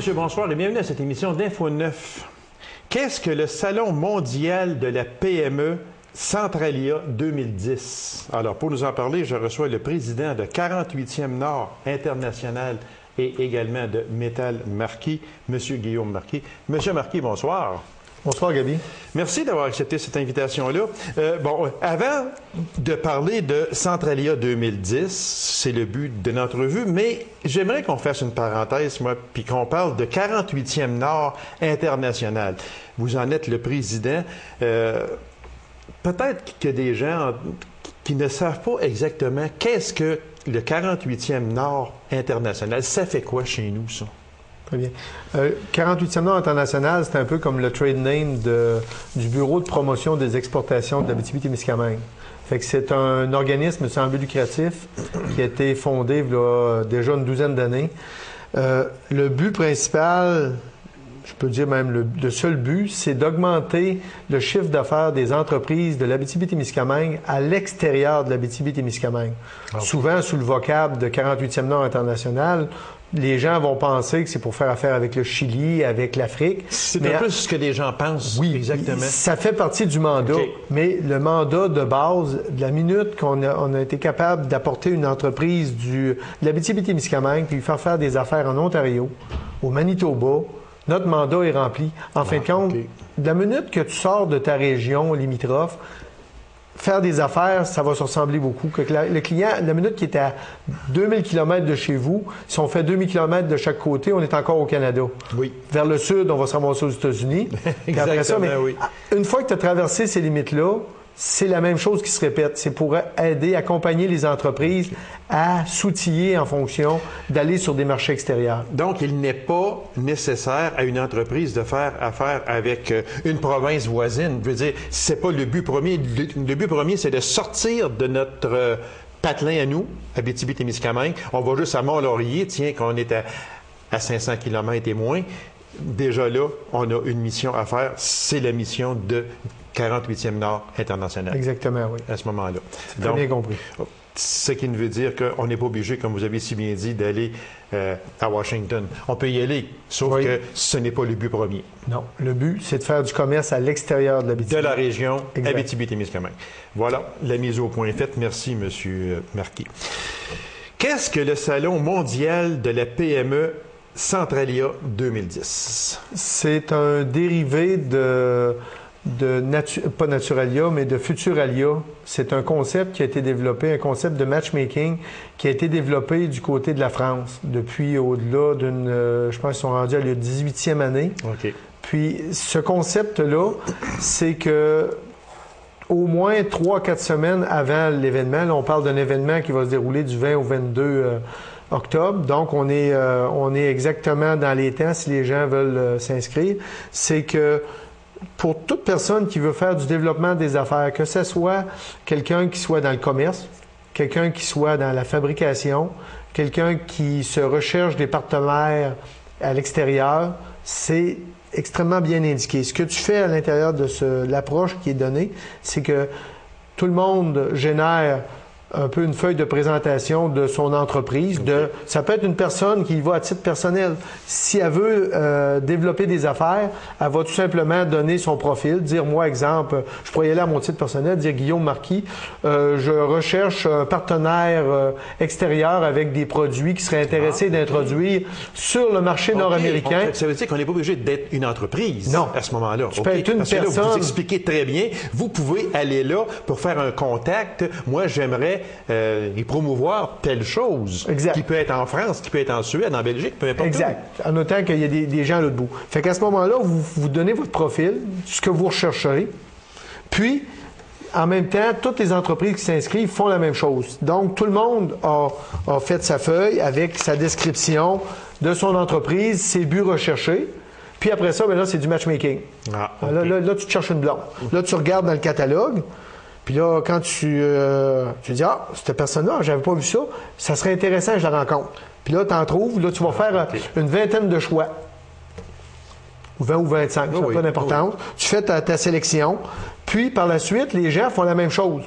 messieurs, bonsoir et bienvenue à cette émission d'Info 9. Qu'est-ce que le Salon mondial de la PME Centralia 2010? Alors, pour nous en parler, je reçois le président de 48e Nord International et également de Métal Marquis, M. Guillaume Marquis. M. Marquis, bonsoir. Bonsoir, Gaby. Merci d'avoir accepté cette invitation-là. Avant de parler de Centralia 2010, c'est le but de notre revue, mais j'aimerais qu'on fasse une parenthèse, moi, puis qu'on parle de 48e Nord International. Vous en êtes le président. Peut-être qu'il y a des gens qui ne savent pas exactement qu'est-ce que le 48e Nord International. Ça fait quoi chez nous, ça? Très bien. 48e Nord International, c'est un peu comme le trade name du Bureau de promotion des exportations de l'Abitibi-Témiscamingue. Fait que c'est un organisme sans but lucratif qui a été fondé il y a déjà une douzaine d'années. Le but principal, je peux dire même le seul but, c'est d'augmenter le chiffre d'affaires des entreprises de l'Abitibi-Témiscamingue à l'extérieur de l'Abitibi-Témiscamingue. Okay. Souvent, sous le vocable de 48e Nord International, les gens vont penser que c'est pour faire affaire avec le Chili, avec l'Afrique. C'est un peu ce que les gens pensent. Oui, exactement. Ça fait partie du mandat. Okay. Mais le mandat de base, de la minute qu'on a été capable d'apporter une entreprise de l'Abitibi-Témiscamingue puis faire faire des affaires en Ontario, au Manitoba, notre mandat est rempli. En fin de compte, de la minute que tu sors de ta région limitrophe, faire des affaires, ça va se ressembler beaucoup. Que le client, la minute qui est à 2000 km de chez vous, si on fait 2000 km de chaque côté, on est encore au Canada. Oui. Vers le sud, on va se ramasser aux États-Unis. Exactement, après ça, mais oui. Une fois que tu as traversé ces limites-là, c'est la même chose qui se répète. C'est pour aider, accompagner les entreprises à s'outiller en fonction d'aller sur des marchés extérieurs. Donc, il n'est pas nécessaire à une entreprise de faire affaire avec une province voisine. Je veux dire, c'est pas le but premier. Le but premier, c'est de sortir de notre patelin à nous, Abitibi-Témiscamingue. On va juste à Mont-Laurier, tiens, qu'on est à 500 km et moins. Déjà là, on a une mission à faire. C'est la mission de 48e Nord International. Exactement, oui. À ce moment-là. C'est très bien compris. Ce qui veut dire qu'on n'est pas obligé, comme vous avez si bien dit, d'aller à Washington. On peut y aller, sauf que ce n'est pas le but premier. Non. Le but, c'est de faire du commerce à l'extérieur de l'Abitibi. De la région Abitibi-Témiscamingue. Voilà, la mise au point est faite. Merci, M. Marquis. Qu'est-ce que le Salon mondial de la PME Centralia 2010? C'est un dérivé pas Naturalia, mais de Futuralia. C'est un concept qui a été développé, un concept de matchmaking qui a été développé du côté de la France depuis au-delà d'une, je pense qu'ils sont rendus à la 18e année. OK. Puis ce concept-là, c'est que au moins 3-4 semaines avant l'événement, là on parle d'un événement qui va se dérouler du 20 au 22 octobre, donc on est exactement dans les temps si les gens veulent s'inscrire, c'est que pour toute personne qui veut faire du développement des affaires, que ce soit quelqu'un qui soit dans le commerce, quelqu'un qui soit dans la fabrication, quelqu'un qui se recherche des partenaires à l'extérieur, c'est extrêmement bien indiqué. Ce que tu fais à l'intérieur de l'approche qui est donnée, c'est que tout le monde génère un peu une feuille de présentation de son entreprise. Okay. Ça peut être une personne qui y va à titre personnel. Si elle veut développer des affaires, elle va tout simplement donner son profil, dire, moi, exemple, je pourrais y aller à mon titre personnel, dire Guillaume Marquis, je recherche un partenaire extérieur avec des produits qui seraient intéressés d'introduire sur le marché nord-américain. Ça veut dire qu'on n'est pas obligé d'être une entreprise à ce moment-là. Tu peux être une personne. Là, vous expliquez très bien, vous pouvez aller là pour faire un contact. Moi, j'aimerais et promouvoir telle chose qui peut être en France, qui peut être en Suède, en Belgique, peu importe. Exact. En notant qu'il y a des gens là debout. Fait qu'à ce moment-là, vous donnez votre profil, ce que vous rechercherez, puis en même temps, toutes les entreprises qui s'inscrivent font la même chose. Donc, tout le monde a fait sa feuille avec sa description de son entreprise, ses buts recherchés. Puis après ça, bien là, c'est du matchmaking. Ah, okay. Là, tu te cherches une blonde. Là, tu regardes dans le catalogue. Puis là, quand tu dis, cette personne-là, j'avais pas vu ça, ça serait intéressant que je la rencontre. Puis là, tu en trouves, là, tu vas faire une vingtaine de choix. Ou 20 ou 25, ça n'a pas d'importance. Tu fais ta sélection. Puis, par la suite, les gens font la même chose.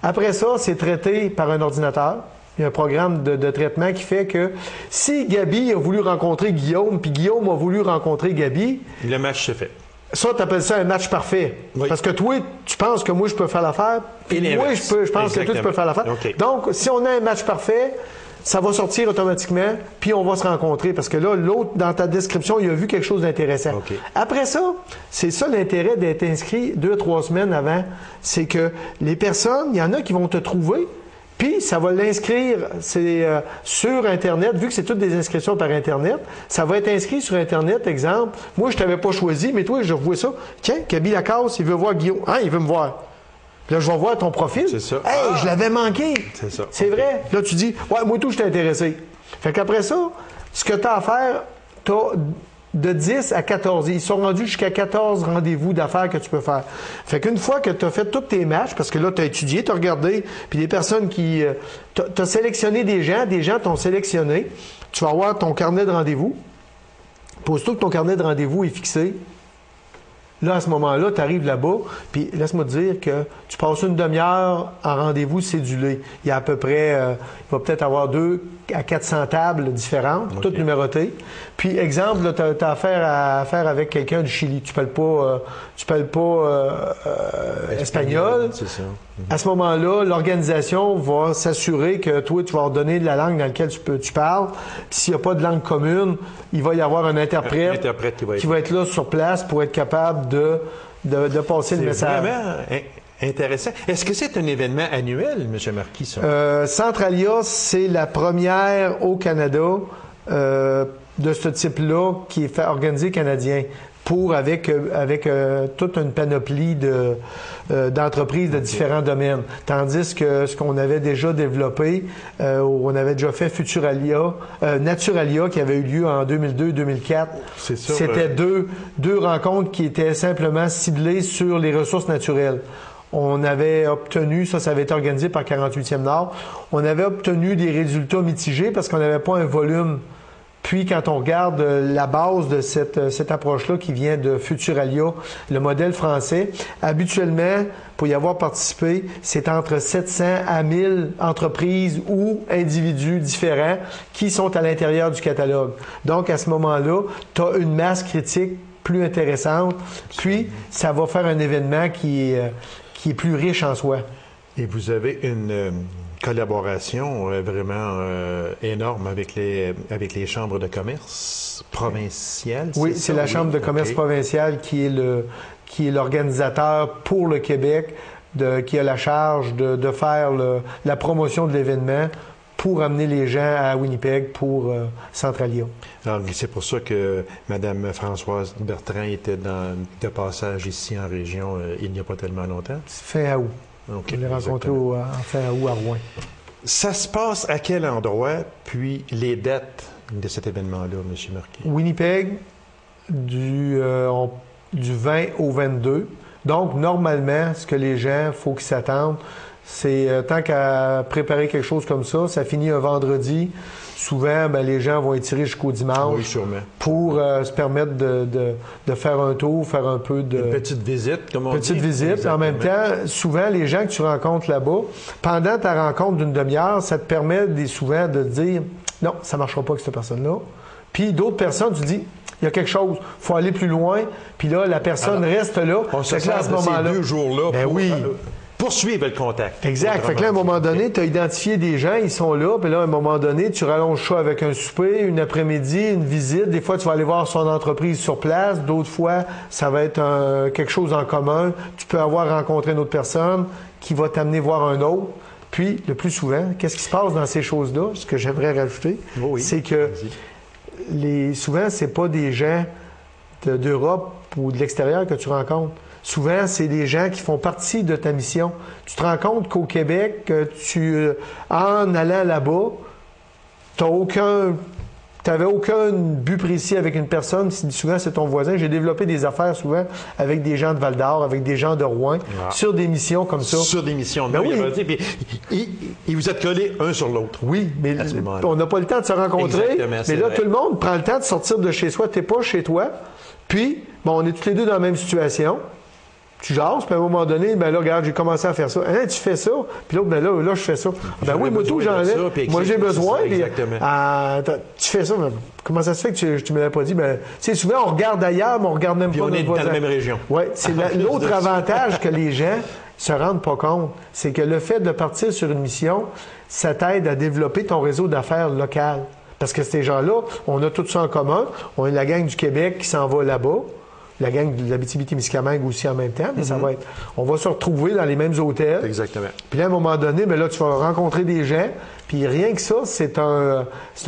Après ça, c'est traité par un ordinateur. Il y a un programme de traitement qui fait que si Gabi a voulu rencontrer Guillaume, puis Guillaume a voulu rencontrer Gabi... Le match se fait. Ça, tu appelles ça un match parfait. Oui. Parce que toi, tu penses que moi, je peux faire l'affaire, puis moi, je pense que toi, tu peux faire l'affaire. Okay. Donc, si on a un match parfait, ça va sortir automatiquement, puis on va se rencontrer. Parce que là, l'autre, dans ta description, il a vu quelque chose d'intéressant. Okay. Après ça, c'est ça l'intérêt d'être inscrit 2-3 semaines avant. C'est que les personnes, il y en a qui vont te trouver, puis ça va l'inscrire sur Internet, vu que c'est toutes des inscriptions par Internet, ça va être inscrit sur Internet, exemple. Moi, je t'avais pas choisi, mais toi, je vois ça. Tiens, Gabi Lacasse, il veut voir Guillaume. Ah, il veut me voir. Puis là, je vais voir ton profil. C'est ça. Hey, je l'avais manqué. C'est ça. C'est vrai. Là, tu dis, ouais, moi tout, je t'ai intéressé. Fait qu'après ça, ce que tu as à faire, tu as de 10 à 14. Ils sont rendus jusqu'à 14 rendez-vous d'affaires que tu peux faire. Fait qu'une fois que tu as fait tous tes matchs, parce que là, tu as étudié, tu as regardé, puis des personnes qui... tu as sélectionné des gens t'ont sélectionné, tu vas avoir ton carnet de rendez-vous. Puis aussitôt que ton carnet de rendez-vous est fixé, là, à ce moment-là, tu arrives là-bas, puis laisse-moi te dire que tu passes une demi-heure en rendez-vous cédulé. Il y a à peu près, il va peut-être avoir 200 à 400 tables différentes, okay. Toutes numérotées. Puis, exemple, tu as affaire avec quelqu'un du Chili. Tu parles pas espagnol. C'est ça. À ce moment-là, l'organisation va s'assurer que toi, tu vas leur donner la langue dans laquelle tu parles. Puis s'il n'y a pas de langue commune, il va y avoir un interprète qui va être là sur place pour être capable de passer le message. C'est vraiment intéressant. Est-ce que c'est un événement annuel, M. Marquis, ça? Centralia, c'est la première au Canada de ce type-là qui est organisé canadien. Avec toute une panoplie d'entreprises de différents domaines. Tandis que ce qu'on avait déjà développé, on avait déjà fait Naturalia, qui avait eu lieu en 2002-2004. C'était deux rencontres qui étaient simplement ciblées sur les ressources naturelles. On avait obtenu, ça avait été organisé par 48e Nord, on avait obtenu des résultats mitigés parce qu'on n'avait pas un volume. Puis, quand on regarde la base de cette approche-là qui vient de Futuralia, le modèle français, habituellement, pour y avoir participé, c'est entre 700 à 1000 entreprises ou individus différents qui sont à l'intérieur du catalogue. Donc, à ce moment-là, tu as une masse critique plus intéressante, puis ça va faire un événement qui est plus riche en soi. Et vous avez une collaboration vraiment énorme avec les chambres de commerce provinciales. Oui, c'est la Chambre de commerce provinciale qui est l'organisateur pour le Québec, qui a la charge de faire la promotion de l'événement pour amener les gens à Winnipeg pour Centralia. Alors, c'est pour ça que Mme Françoise Bertrand était de passage ici en région il n'y a pas tellement longtemps. Fin août. Okay, on l'a rencontré en fin août à Rouen. Ça se passe à quel endroit, puis les dates de cet événement-là, M. Marquis? Winnipeg, du 20 au 22. Donc, normalement, ce que les gens, faut qu'ils s'attendent, c'est tant qu'à préparer quelque chose comme ça finit un vendredi. Souvent, les gens vont étirer jusqu'au dimanche. Oui, sûrement. Pour se permettre de faire un tour, faire un peu de... Une petite visite, comme on dit. Petite visite. Exactement. En même temps, souvent, les gens que tu rencontres là-bas, pendant ta rencontre d'une demi-heure, ça te permet souvent de te dire « Non, ça ne marchera pas avec cette personne-là. » Puis d'autres personnes, tu dis « Il y a quelque chose, il faut aller plus loin. » Puis là, la personne reste là. On se sert de ces 2 jours-là oui. Poursuivre le contact. Exact. Fait que là, à un moment donné, tu as identifié des gens, ils sont là, puis là, à un moment donné, tu rallonges ça avec un souper, une après-midi, une visite. Des fois, tu vas aller voir son entreprise sur place. D'autres fois, ça va être quelque chose en commun. Tu peux avoir rencontré une autre personne qui va t'amener voir un autre. Puis, le plus souvent, qu'est-ce qui se passe dans ces choses-là? Ce que j'aimerais rajouter, c'est que souvent, c'est pas des gens d'Europe ou de l'extérieur que tu rencontres. Souvent, c'est des gens qui font partie de ta mission. Tu te rends compte qu'au Québec, en allant là-bas, tu n'avais aucun but précis avec une personne. Souvent, c'est ton voisin. J'ai développé des affaires souvent avec des gens de Val-d'Or, avec des gens de Rouen, sur des missions comme ça. Sur des missions. Et vous êtes collés un sur l'autre. Oui, mais on n'a pas le temps de se rencontrer. Exactement, mais là, tout le monde prend le temps de sortir de chez soi. Tu n'es pas chez toi. Puis, on est tous les deux dans la même situation. tu jases, puis à un moment donné, ben là, regarde, j'ai commencé à faire ça. Hein, tu fais ça? Puis l'autre, ben là, je fais ça. Ben oui, moi, tout, j'en ai. Moi, j'ai besoin. Exactement. Tu fais ça, mais comment ça se fait que tu me l'as pas dit? Ben, tu sais, souvent, on regarde ailleurs, mais on regarde même puis pas on notre est voisin. dans la même région. Oui, c'est l'autre avantage que les gens se rendent pas compte. C'est que le fait de partir sur une mission, ça t'aide à développer ton réseau d'affaires local. Parce que ces gens-là, on a tout ça en commun. On est la gang du Québec qui s'en va là-bas. La gang de l'Abitibi-Témiscamingue aussi en même temps, mais ça va être... On va se retrouver dans les mêmes hôtels. Exactement. Puis là, à un moment donné, ben là, tu vas rencontrer des gens. Puis rien que ça, c'est un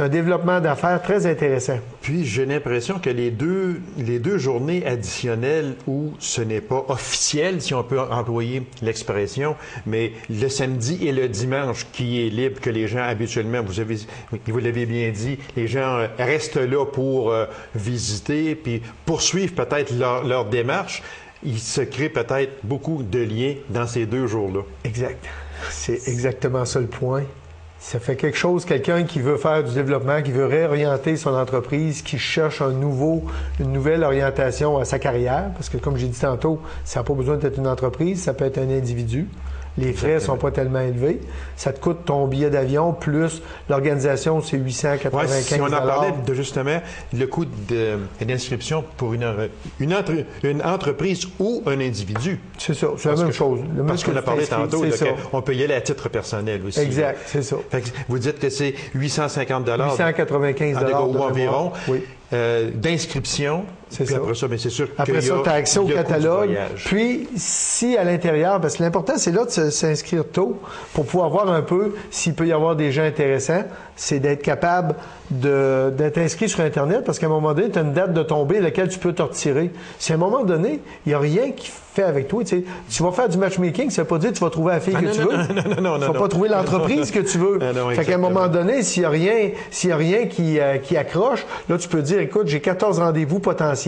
développement d'affaires très intéressant. Puis j'ai l'impression que les deux journées additionnelles où ce n'est pas officiel, si on peut employer l'expression, mais le samedi et le dimanche qui est libre, que les gens habituellement, vous l'avez bien dit, les gens restent là pour visiter, puis poursuivre peut-être leur démarche. Il se crée peut-être beaucoup de liens dans ces 2 jours-là. Exact. C'est exactement ça le point. Ça fait quelque chose, quelqu'un qui veut faire du développement, qui veut réorienter son entreprise, qui cherche une nouvelle orientation à sa carrière, parce que comme j'ai dit tantôt, ça n'a pas besoin d'être une entreprise, ça peut être un individu. Les frais ne sont pas tellement élevés. Ça te coûte ton billet d'avion, plus l'organisation, c'est 895 $. Si on en parlait de justement le coût d'inscription pour une entreprise ou un individu. C'est ça, c'est la même chose. Parce qu'on a parlé tantôt, on peut y aller à titre personnel aussi. Exact, c'est ça. Fait que vous dites que c'est 850 $. 895 $ ou environ. Oui. D'inscription. C'est puis ça. après ça, mais c'est sûr après ça, tu as accès au catalogue. Puis, si à l'intérieur, parce que l'important, c'est là de s'inscrire tôt pour pouvoir voir un peu s'il peut y avoir des gens intéressants, c'est d'être capable d'être inscrit sur Internet parce qu'à un moment donné, tu as une date de tombée à laquelle tu peux te retirer. Si à un moment donné, il n'y a rien qui fait avec toi, tu vas faire du matchmaking, ça ne veut pas dire que tu vas trouver la fille que tu veux. Non, tu vas pas trouver l'entreprise que tu veux. Fait qu'à un moment donné, s'il y a rien qui accroche, là, tu peux dire, écoute, j'ai 14 rendez-vous potentiels,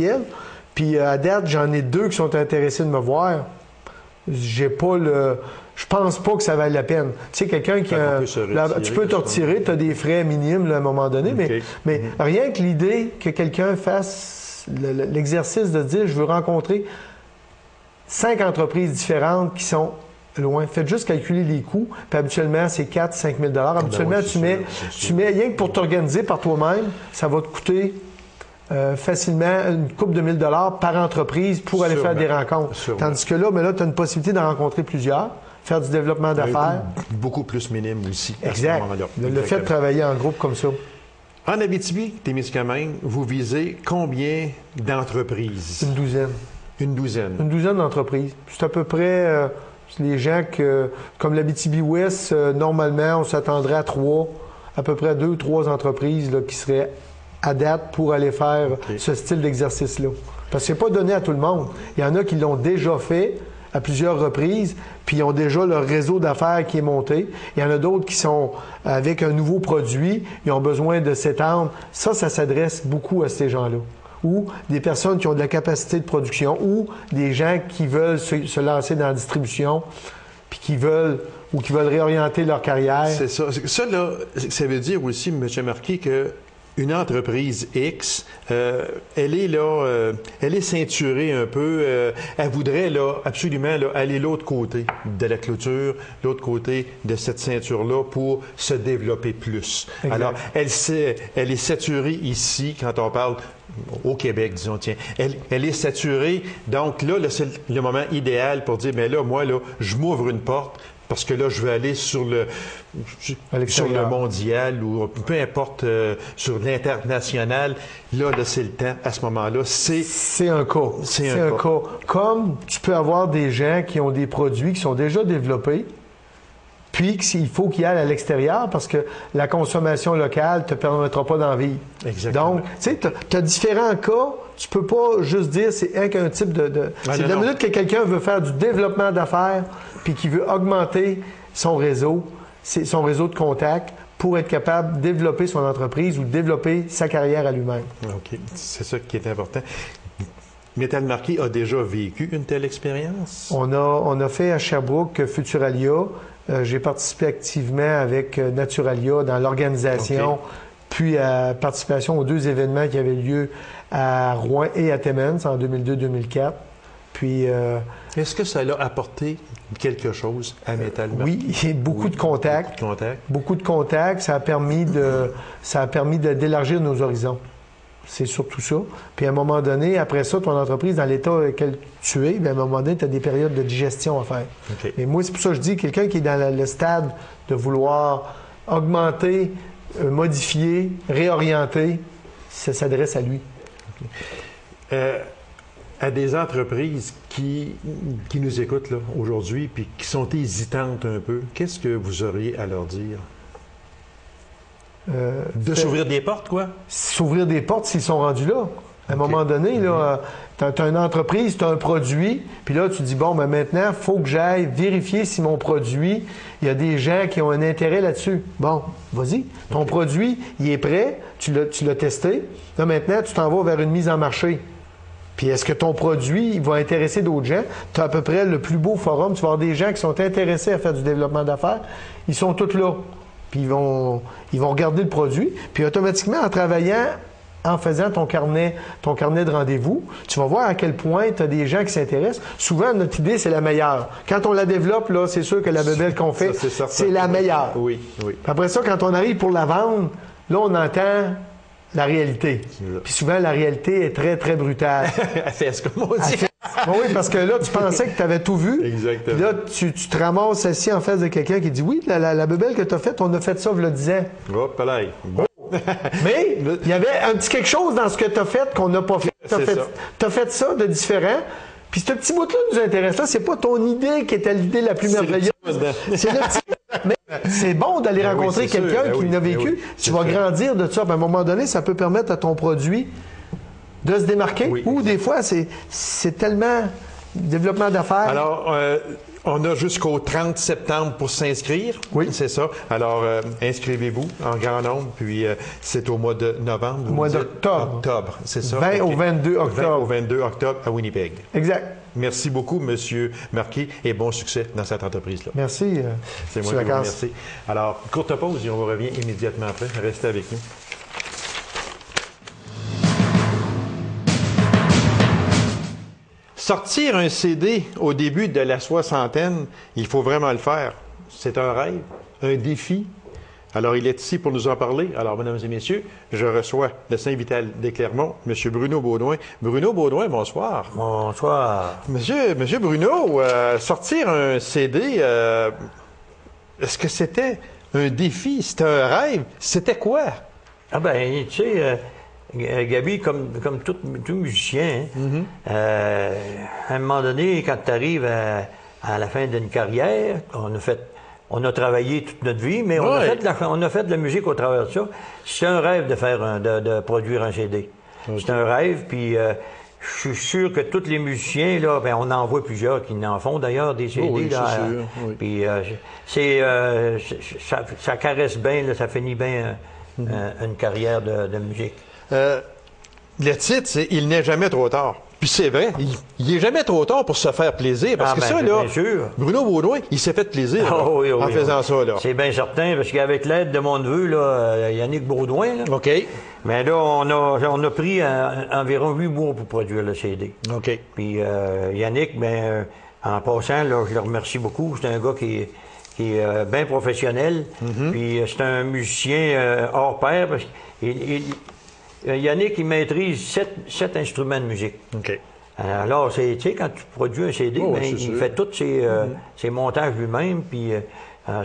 puis à date, j'en ai 2 qui sont intéressés de me voir. Je pense pas que ça vaille la peine. Tu sais, quelqu'un qui tu peux te retirer, tu as des frais minimes là, à un moment donné, mais rien que l'idée que quelqu'un fasse l'exercice de dire, je veux rencontrer 5 entreprises différentes qui sont loin. Faites juste calculer les coûts, puis habituellement, c'est 4-5 000 $. Habituellement, tu mets rien que pour t'organiser par toi-même, ça va te coûter facilement une couple de 1 000 $ par entreprise pour aller faire des rencontres. Tandis que là, tu as une possibilité d'en rencontrer plusieurs, faire du développement d'affaires. Beaucoup plus minime aussi exact. À ce moment-là. Le fait de travailler en groupe comme ça. En Abitibi-Témiscamingue, vous visez combien d'entreprises? Une douzaine. Une douzaine? Une douzaine d'entreprises. C'est à peu près les gens comme l'Abitibi-Ouest, normalement, on s'attendrait à à peu près 2 ou 3 entreprises là, qui seraient à date pour aller faire ce style d'exercice-là. Parce que c'est pas donné à tout le monde. Il y en a qui l'ont déjà fait à plusieurs reprises, puis ils ont déjà leur réseau d'affaires qui est monté. Il y en a d'autres qui sont avec un nouveau produit, ils ont besoin de s'étendre. Ça s'adresse beaucoup à ces gens-là. Ou des personnes qui ont de la capacité de production, ou des gens qui veulent se lancer dans la distribution, puis qui veulent réorienter leur carrière. C'est ça. Ça, là, ça veut dire aussi, M. Marquis, que une entreprise X, elle est ceinturée un peu. Elle voudrait là, absolument là, aller l'autre côté de la clôture, l'autre côté de cette ceinture-là pour se développer plus. Exact. Alors, elle est saturée ici quand on parle au Québec, disons, tiens. Elle est saturée. Donc là, c'est le moment idéal pour dire, bien là, moi, là, je m'ouvre une porte. Parce que là, je veux aller sur le mondial ou peu importe, sur l'international. Là, c'est le temps. À ce moment-là, c'est un cas. C'est un cas. Comme tu peux avoir des gens qui ont des produits qui sont déjà développés, puis il faut qu'ils aillent à l'extérieur parce que la consommation locale ne te permettra pas d'en vivre. Exactement. Donc, tu sais, tu as différents cas. Tu peux pas juste dire c'est un type de... c'est la minute que quelqu'un veut faire du développement d'affaires puis qui veut augmenter son réseau de contacts pour être capable de développer son entreprise ou développer sa carrière à lui-même. OK. C'est ça qui est important. Métal Marquis a déjà vécu une telle expérience? On a fait à Sherbrooke Futuralia. J'ai participé activement avec Naturalia dans l'organisation, puis à participation aux 2 événements qui avaient lieu à Rouen et à Timmins en 2002-2004. Puis... Est-ce que ça l'a apporté quelque chose à Métal Marquis? Oui, il y a beaucoup de contacts. Beaucoup de contacts. Ça a permis d'élargir nos horizons. C'est surtout ça. Puis à un moment donné, après ça, ton entreprise, dans l'état auquel tu es, bien, à un moment donné, tu as des périodes de digestion à faire. Okay. Et moi, c'est pour ça que je dis, quelqu'un qui est dans le stade de vouloir augmenter, modifier, réorienter, ça s'adresse à lui. Okay. À des entreprises qui nous écoutent là, aujourd'hui puis qui sont hésitantes un peu, qu'est-ce que vous auriez à leur dire? De s'ouvrir des portes, quoi? S'ouvrir des portes s'ils sont rendus là. À un moment donné, là, tu as une entreprise, tu as un produit, puis là, tu dis, bon, ben maintenant, il faut que j'aille vérifier si mon produit, il y a des gens qui ont un intérêt là-dessus. Bon, vas-y. Ton produit, il est prêt, tu l'as testé. Là, maintenant, tu t'en vas vers une mise en marché. Puis est-ce que ton produit il va intéresser d'autres gens? Tu as à peu près le plus beau forum. Tu vas avoir des gens qui sont intéressés à faire du développement d'affaires. Ils sont tous là. Puis ils vont regarder le produit. Puis automatiquement, en travaillant, en faisant ton carnet de rendez-vous, tu vas voir à quel point tu as des gens qui s'intéressent. Souvent, notre idée, c'est la meilleure. Quand on la développe, là, c'est sûr que la bebelle qu'on fait, c'est la meilleure. Oui, oui. Puis après ça, quand on arrive pour la vendre, là, on entend... la réalité. Puis souvent, la réalité est très, très brutale. Elle fait ce qu'on dit. Oui, parce que là, tu pensais que tu avais tout vu. Exactement. Puis là, tu te ramasses assis en face de quelqu'un qui dit, oui, la bebelle que tu as faite, on a fait ça, vous le disais. Hop, là. Bon. Mais il y avait un petit quelque chose dans ce que tu as fait qu'on n'a pas fait. Tu as fait ça de différent. Puis ce petit bout-là nous intéresse. Là, c'est pas ton idée qui était l'idée la plus merveilleuse. C'est le petit... Mais c'est bon d'aller rencontrer quelqu'un qui l'a vécu. Tu vas grandir de ça. À un moment donné, ça peut permettre à ton produit de se démarquer. Oui. Ou des fois, c'est tellement développement d'affaires. Alors, on a jusqu'au 30 septembre pour s'inscrire. Oui. C'est ça. Alors, inscrivez-vous en grand nombre. Puis, c'est au mois de novembre. Au mois d'octobre. Octobre, c'est ça. 20 au 22 octobre. 20 au 22 octobre à Winnipeg. Exact. Merci beaucoup, M. Marquis, et bon succès dans cette entreprise-là. Merci. C'est moi qui vous remercie. Alors, courte pause et on revient immédiatement après. Restez avec nous. Sortir un CD au début de la soixantaine, il faut vraiment le faire. C'est un rêve, un défi. Alors, il est ici pour nous en parler. Alors, mesdames et messieurs, je reçois le Saint-Vital des Clermont, M. Bruno Baudouin. Bruno Baudouin, bonsoir. Bonsoir. Monsieur Bruno, sortir un CD, est-ce que c'était un défi? C'était un rêve? C'était quoi? Ah ben, tu sais, Gabi, comme tout musicien, à un moment donné, quand tu arrives à la fin d'une carrière, on a travaillé toute notre vie, mais on a fait de la musique au travers de ça. C'est un rêve de produire un CD. Okay. C'est un rêve, puis je suis sûr que tous les musiciens, là, ben, on en voit plusieurs qui en font d'ailleurs des CD. Oh oui, là, c'est sûr. Oui. Puis ça caresse bien, là, ça finit bien une carrière de musique. Le titre, c'est « Il n'est jamais trop tard ». Puis c'est vrai, il n'est jamais trop tard pour se faire plaisir. Parce que ça, là, Bruno Baudouin, il s'est fait plaisir en faisant ça. Là. C'est bien certain, parce qu'avec l'aide de mon neveu, là, Yannick Baudouin, là, OK. Mais là, on a pris environ 8 mois pour produire le CD. OK. Puis Yannick, ben, en passant, là, je le remercie beaucoup. C'est un gars qui est bien professionnel. Puis c'est un musicien hors pair, parce que Yannick, il maîtrise 7 instruments de musique. OK. Alors, tu sais, quand tu produis un CD, il fait tous ses montages lui-même, puis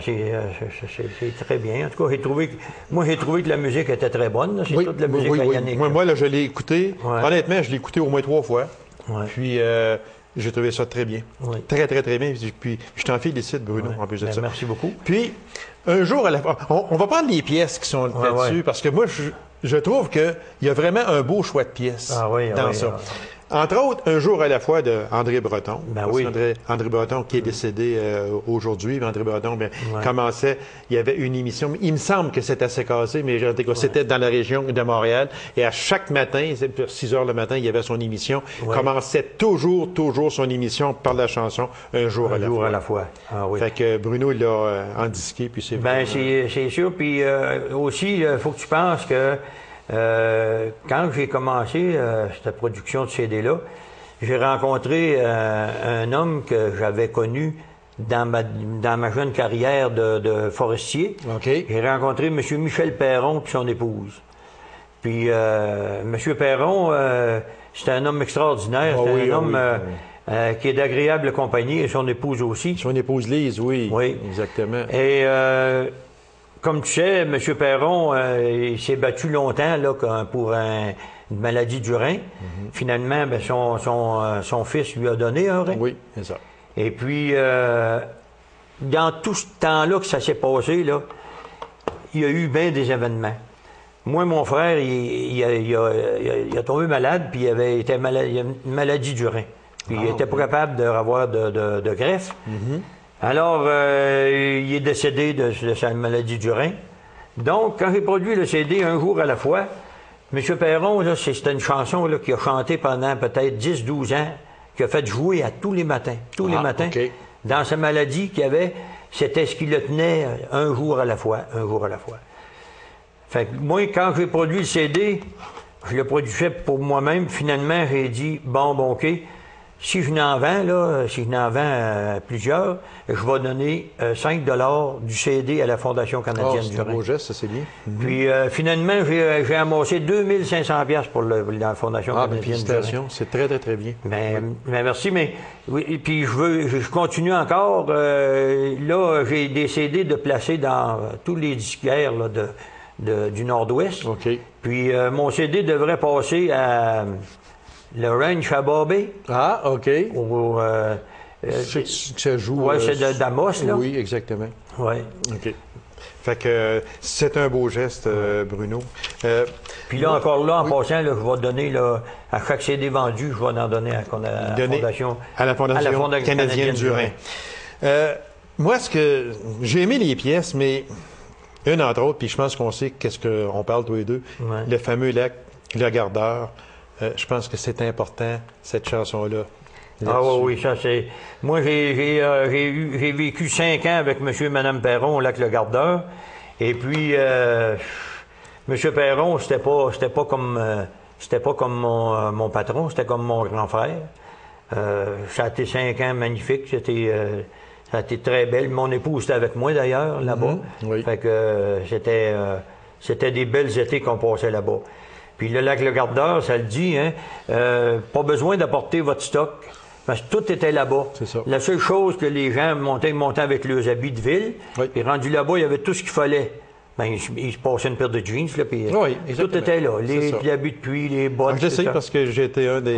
c'est très bien. En tout cas, j'ai trouvé que la musique était très bonne. C'est toute la musique à Yannick. Moi, là, je l'ai écouté. Ouais. Honnêtement, je l'ai écouté au moins 3 fois. Ouais. Puis, j'ai trouvé ça très bien. Ouais. Très, très, très bien. Puis, je t'en félicite, Bruno, en plus de ça. Merci beaucoup. Puis, un jour à la fois, on va prendre les pièces qui sont là-dessus, parce que moi, je trouve qu'il y a vraiment un beau choix de pièces dans ça. Entre autres, Un jour à la fois de André Breton. André Breton qui est décédé aujourd'hui. André Breton commençait, il y avait une émission, il me semble que c'était assez cassé, mais c'était dans la région de Montréal. Et à chaque matin, 6 heures le matin, il y avait son émission. Commençait toujours son émission par la chanson Un jour à la fois. Ah, oui. Fait que Bruno, il l'a en disqué, puis c'est c'est sûr. Puis aussi, il faut que tu penses que quand j'ai commencé cette production de CD-là, j'ai rencontré un homme que j'avais connu dans ma jeune carrière de forestier. OK. J'ai rencontré M. Michel Perron et son épouse. Puis M. Perron, c'était un homme extraordinaire. C'était un homme qui est d'agréable compagnie, et son épouse aussi. Son épouse Lise, oui. Oui. Exactement. Et comme tu sais, M. Perron, il s'est battu longtemps là, pour une maladie du rein. Finalement, ben, son fils lui a donné un rein. Oui, c'est ça. Et puis, dans tout ce temps-là que ça s'est passé, là, il y a eu bien des événements. Moi, mon frère, il a tombé malade, puis il a une maladie du rein. Puis il n'était pas capable d'avoir de greffe. Alors, il est décédé de sa maladie du rein. Donc, quand j'ai produit le CD Un jour à la fois, M. Perron, c'était une chanson qu'il a chantée pendant peut-être 10-12 ans, qu'il a fait jouer à tous les matins. Tous les matins. OK. Dans sa maladie qu'il avait, c'était ce qui le tenait un jour à la fois, un jour à la fois. Fait que moi, quand j'ai produit le CD, je le produisais pour moi-même. Finalement, j'ai dit, bon, OK, si je n'en vends, là, si je n'en vends plusieurs, je vais donner 5 $ du CD à la Fondation canadienne du C'est un rein. beau geste, ça, c'est bien. Puis finalement, j'ai amassé 2500 $ pour la Fondation canadienne du rein. Félicitations, c'est très, très, très bien. Ben, merci, mais oui, et puis je continue encore. Là, j'ai décidé de placer dans tous les disquaires là, du Nord-Ouest. OK. Puis mon CD devrait passer à le Ranch à Bobby. Ah, OK. Je sais que ça joue... Oui, c'est d'Amos, là. Oui, exactement. Oui. OK. Fait que c'est un beau geste, Bruno. Puis là, encore là, en passant, là, je vais donner, là, à chaque CD vendu, je vais en donner à la Fondation canadienne du rein. Moi, j'ai aimé les pièces, mais une entre autres, puis je pense qu'on sait qu'est-ce qu'on parle tous les deux, le fameux lac, le Gardeur. Je pense que c'est important, cette chanson-là. Ah oui, ça c'est... Moi, j'ai vécu 5 ans avec M. et Mme Perron au lac Le Gardeur. Et puis, M. Perron, c'était pas comme mon patron, c'était comme mon grand frère. Ça a été 5 ans magnifiques, ça a été très belle. Mon épouse était avec moi d'ailleurs, là-bas. Oui. Fait que c'était des belles étés qu'on passait là-bas. Puis le lac Le Gardeur, ça le dit, hein, pas besoin d'apporter votre stock, parce que tout était là-bas. C'est ça. La seule chose que les gens montaient avec leurs habits de ville, puis rendu là-bas, il y avait tout ce qu'il fallait. Ben, ils se passaient une paire de jeans, là, puis tout était là. Les habits de pluie, les bottes. Je sais, parce que j'étais un des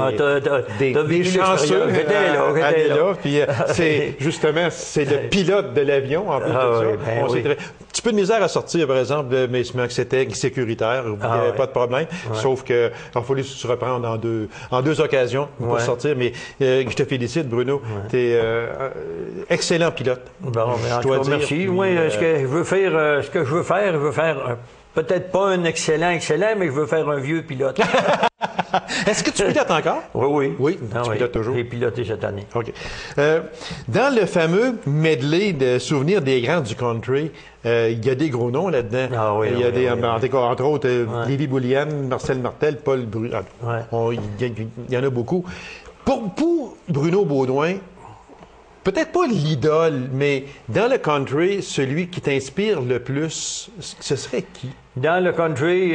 chanceux à aller là. Puis c'est justement, c'est le pilote de l'avion, en plus de ça. Un petit peu de misère à sortir, par exemple, mais c'était sécuritaire, il n'y avait pas de problème. Sauf qu'il a fallu se reprendre en deux occasions pour sortir. Mais je te félicite, Bruno. Tu es excellent pilote. Bon, je dois dire. Merci. Moi, ce que je veux faire, je veux faire peut-être pas un excellent, mais je veux faire un vieux pilote. Est-ce que tu pilotes encore? Oui. Oui, tu pilotes toujours. J'ai piloté cette année. OK. Dans le fameux medley de souvenirs des grands du country, il y a des gros noms là-dedans. Ah oui, il y a entre autres, Lévi Boulian, Marcel Martel, Paul Bruno. Il y en a beaucoup. Pour Bruno Beaudoin, peut-être pas l'idole, mais dans le country, celui qui t'inspire le plus, ce serait qui? Dans le country,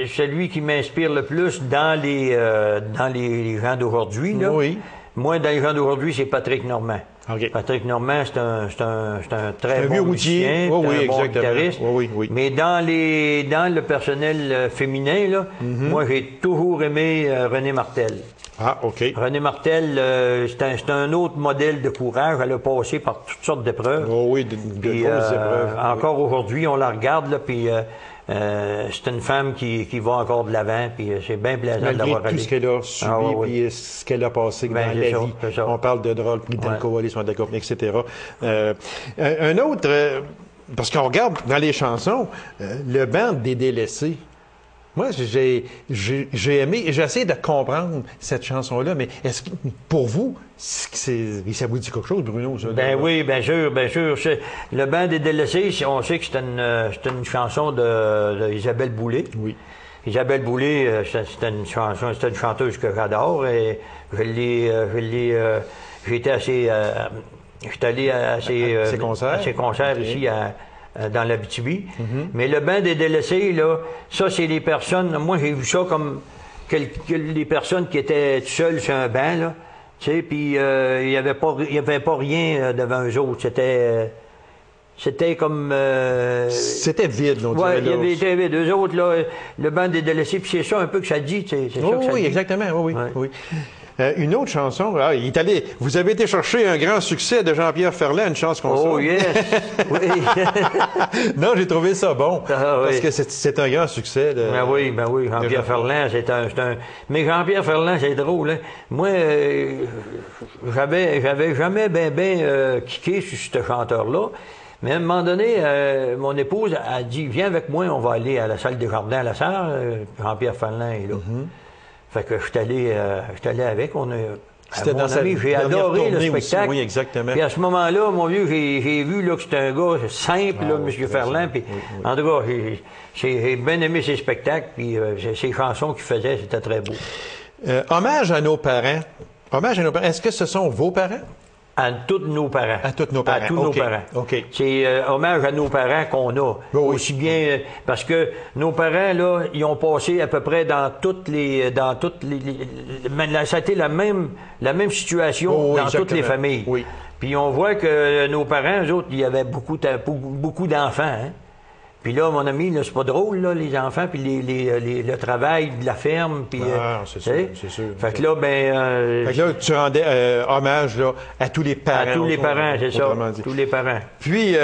celui qui m'inspire le plus dans les gens d'aujourd'hui, là. Oui. Moi, dans les gens d'aujourd'hui, c'est Patrick Normand. Okay. Patrick Normand, c'est un très bon musicien, bon guitariste. Oui. Mais dans le personnel féminin, là, moi, j'ai toujours aimé René Martel. Ah, OK. René Martel, c'est un autre modèle de courage. Elle a passé par toutes sortes d'épreuves. Oh oui, de grosses épreuves. Encore aujourd'hui, on la regarde, là, puis c'est une femme qui va encore de l'avant, puis c'est bien plaisant de l'avoir tout ce qu'elle a subi, puis ce qu'elle a passé dans la vie. On parle de drogue, puis d'alcoolisme, etc. Un autre, parce qu'on regarde dans les chansons, le band des délaissés. Moi, j'ai aimé, et j'ai essayé de comprendre cette chanson-là, mais est-ce que, pour vous, ça vous dit quelque chose, Bruno? Ça, oui, bien sûr. Le banc des délaissés, on sait que c'est une chanson d'Isabelle Boulay. Oui. Isabelle Boulay, c'était une chanteuse que j'adore et j'étais allé à ses concerts ici dans l'Abitibi. Mais le banc des délaissés, là, ça, c'est les personnes, moi, j'ai vu ça comme les personnes qui étaient seules sur un banc, là, tu sais, puis il y avait pas rien devant eux autres. C'était comme... C'était vide, on dirait. Oui, il y avait vide. Eux autres, là, le banc des délaissés, puis c'est ça un peu que ça dit. C'est ça que ça oui, dit. Exactement, oui, Ouais. oui. Une autre chanson, vous avez été chercher un grand succès de Jean-Pierre Ferland, une chance qu'on Oh, soit. yes! Oui! Non, j'ai trouvé ça bon, parce oui. que c'est un grand succès. Ben oui, Jean-Pierre Ferland, c'est un... Mais Jean-Pierre Ferland, c'est drôle, hein? Moi, j'avais jamais bien kické sur ce chanteur-là. Mais à un moment donné, mon épouse a dit, viens avec moi, on va aller à la salle des jardins à la Sarre. Jean-Pierre Ferland est là. Fait que je suis allé avec. C'était mon dans sa ami, j'ai dernière adoré le tournée aussi. spectacle. Oui, exactement. Puis à ce moment-là, mon vieux, j'ai vu là, que c'était un gars simple, là, oui, M. Ferland. Puis, en tout cas, j'ai bien aimé ses spectacles, puis ses chansons qu'il faisait, c'était très beau. Hommage à nos parents. Est-ce que ce sont vos parents? À tous nos parents. À tous nos parents. À tous nos parents. OK. C'est hommage à nos parents qu'on a. Oui. Aussi bien, parce que nos parents, là, ils ont passé à peu près dans toutes les ça a été la même situation dans toutes les familles. Oui. Puis on voit que nos parents, eux autres, il y avait beaucoup d'enfants, hein. Puis là, mon ami, là, c'est pas drôle, là, les enfants, puis le travail de la ferme, puis... c'est sûr, c'est sûr. Fait que là, Fait que là, tu rendais hommage là, à tous les parents. À tous les parents, c'est ça, tous les parents. Puis,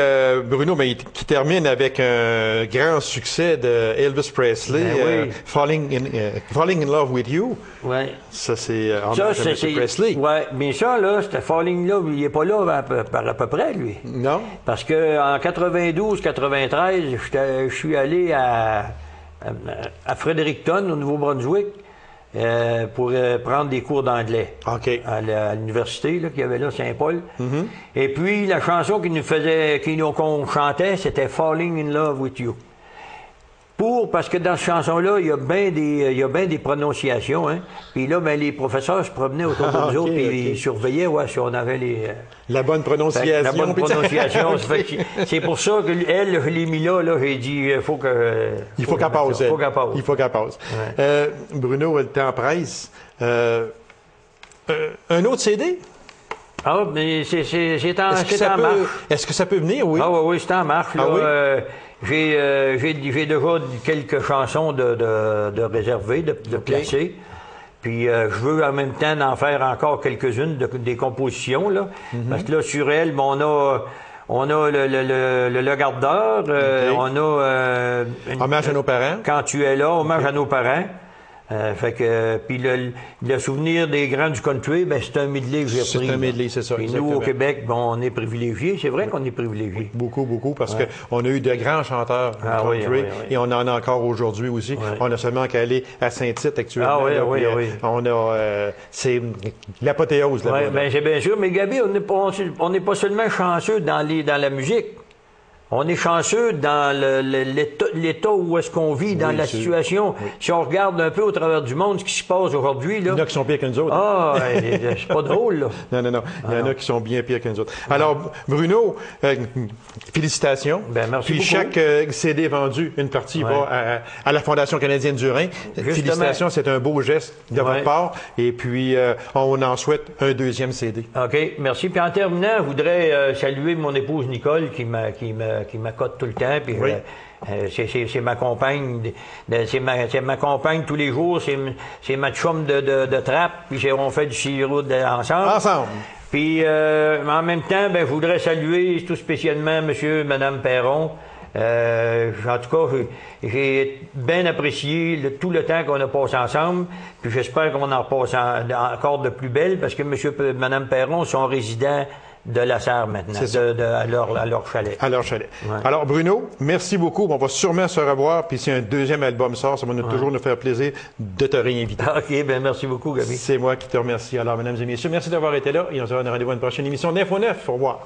Bruno, qui termine avec un grand succès de Elvis Presley, Ben oui. Falling in Love with You. Oui. Ça, c'est hommage à M. Presley. Oui, mais ça, là, c'était Falling Love, il n'est pas là à peu près, lui. Non? Parce qu'en 92-93, je suis allé à Fredericton, au Nouveau-Brunswick, pour prendre des cours d'anglais. OK. À l'université qu'il y avait là, Saint-Paul. Et puis, la chanson qu'on chantait, c'était Falling in Love with You. Parce que dans cette chanson-là, il y a bien des prononciations, hein. Puis là, ben, les professeurs se promenaient autour de nous autres, puis ils surveillaient, si on avait la bonne prononciation. La bonne prononciation. C'est pour ça qu'elle, je l'ai mis là, j'ai dit, il faut qu'elle passe. Il faut qu'elle passe. Ouais. Bruno, le temps presse. Un autre CD? Ah, mais c'est en marche. Est-ce que ça peut venir, oui? Ah oui, c'est en marche. Là. Ah oui? J'ai déjà quelques chansons de réserver, de placer. Puis je veux en même temps en faire encore quelques-unes des compositions, là. Parce que là, sur elle, on a le gardeur, on a... hommage à nos parents. Quand tu es là, hommage à nos parents. Fait que puis le souvenir des grands du country, ben c'est un medley que j'ai pris. C'est un medley, c'est ça. Puis nous au Québec, on est privilégiés. C'est vrai qu'on est privilégiés. Beaucoup, parce que on a eu de grands chanteurs country et on en a encore aujourd'hui aussi. On a seulement qu'à aller à Saint-Tite actuellement. Oui. On a c'est l'apothéose là-bas. Ben c'est bien sûr, mais Gabi, on n'est pas seulement chanceux dans la musique. On est chanceux dans l'état où est-ce qu'on vit, dans la situation. Oui. Si on regarde un peu au travers du monde ce qui se passe aujourd'hui, là... Il y en a qui sont pires que nous autres. Ah, c'est pas drôle, là. Non. Il y en a qui sont bien pires que nous autres. Alors, Bruno, félicitations. Ben, merci Puis beaucoup. chaque CD vendu, une partie va à la Fondation canadienne du Rhin. Justement. Félicitations, c'est un beau geste de votre part. Et puis, on en souhaite un deuxième CD. OK, merci. Puis en terminant, je voudrais saluer mon épouse Nicole qui m'accote tout le temps. Puis c'est ma compagne. C'est ma compagne tous les jours. C'est ma chum de trappe. Puis on fait du sirop ensemble. Puis en même temps, je voudrais saluer tout spécialement monsieur et madame Perron. En tout cas, j'ai bien apprécié tout le temps qu'on a passé ensemble. Puis j'espère qu'on en repasse encore de plus belle parce que monsieur et madame Perron sont résidents de la Sarre maintenant, à leur chalet. À leur chalet. Ouais. Alors, Bruno, merci beaucoup. On va sûrement se revoir. Puis si un deuxième album sort, ça va toujours nous faire plaisir de te réinviter. OK, merci beaucoup, Gabi. C'est moi qui te remercie. Alors, mesdames et messieurs, merci d'avoir été là. Et on se donne rendez-vous à une prochaine émission d'Info 9. Au revoir.